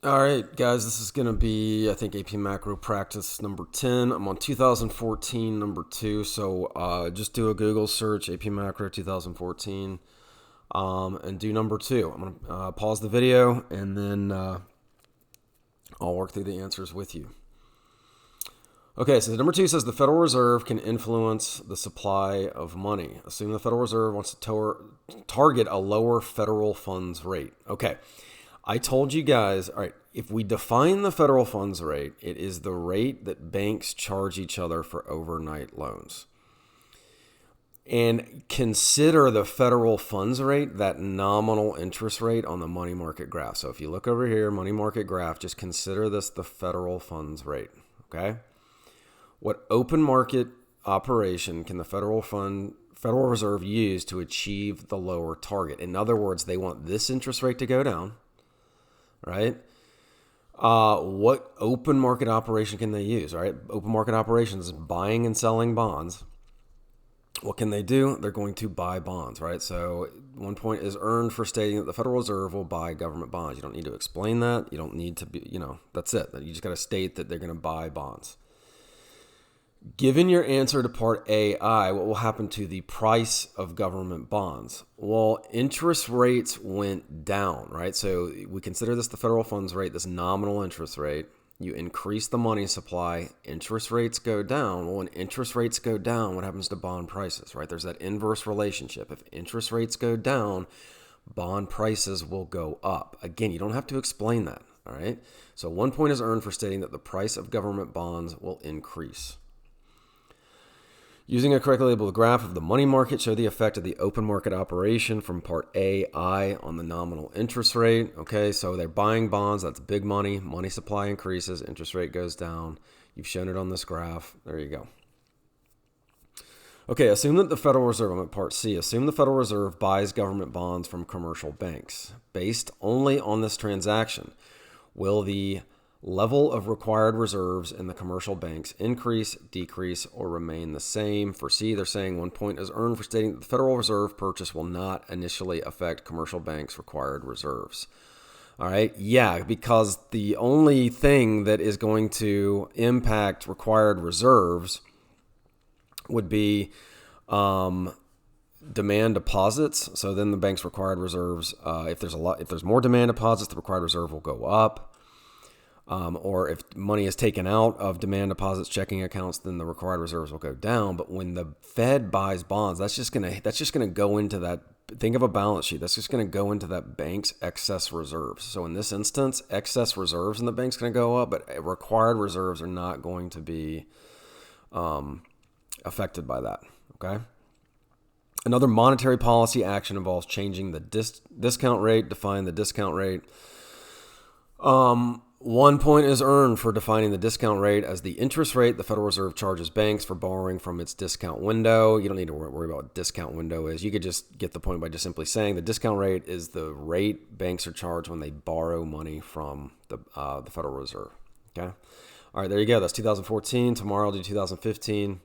All right, guys, this is going to be, I think, AP Macro Practice number 10. I'm on 2014, number 2. So just do a Google search, AP Macro 2014, and do number 2. I'm going to pause the video, and then I'll work through the answers with you. Okay, so number 2 says the Federal Reserve can influence the supply of money. Assume the Federal Reserve wants to target a lower federal funds rate. Okay. I told you guys, all right, if we define the federal funds rate, it is the rate that banks charge each other for overnight loans. And consider the federal funds rate that nominal interest rate on the money market graph. So if you look over here, money market graph, just consider this the federal funds rate, okay? What open market operation can the Federal Reserve use to achieve the lower target? In other words, they want this interest rate to go down, right? What open market operation can they use, right? Open market operations is buying and selling bonds. What can they do? They're going to buy bonds, right? So 1 point is earned for stating that the Federal Reserve will buy government bonds. You don't need to explain that. You don't need to be, that's it. You just got to state that they're going to buy bonds. Given your answer to part AI, what will happen to the price of government bonds? Well, interest rates went down, right? So we consider this the federal funds rate, this nominal interest rate. You increase the money supply, interest rates go down. Well, when interest rates go down, what happens to bond prices, right? There's that inverse relationship. If interest rates go down, bond prices will go up. Again, you don't have to explain that, all right? So 1 point is earned for stating that the price of government bonds will increase. Using a correctly labeled graph of the money market, show the effect of the open market operation from part AI on the nominal interest rate. Okay, so they're buying bonds. That's big money. Money supply increases. Interest rate goes down. You've shown it on this graph. There you go. Okay, assume that the Federal Reserve, I'm at part C, assume the Federal Reserve buys government bonds from commercial banks. Based only on this transaction, will the level of required reserves in the commercial banks increase, decrease, or remain the same? For C, they're saying 1 point is earned for stating that the Federal Reserve purchase will not initially affect commercial banks' required reserves. All right, yeah, because the only thing that is going to impact required reserves would be demand deposits. So then the bank's required reserves, if there's more demand deposits, the required reserve will go up. Or if money is taken out of demand deposits checking accounts, then the required reserves will go down. But when the Fed buys bonds, that's just gonna go into that. Think of a balance sheet. That's just gonna go into that bank's excess reserves. So in this instance, excess reserves in the bank's gonna go up, but required reserves are not going to be affected by that. Okay. Another monetary policy action involves changing the discount rate. Define the discount rate. 1 point is earned for defining the discount rate as the interest rate the Federal Reserve charges banks for borrowing from its discount window. You don't need to worry about what discount window is. You could just get the point by just simply saying the discount rate is the rate banks are charged when they borrow money from the Federal Reserve. Okay. All right, there you go. That's 2014. Tomorrow I'll do 2015.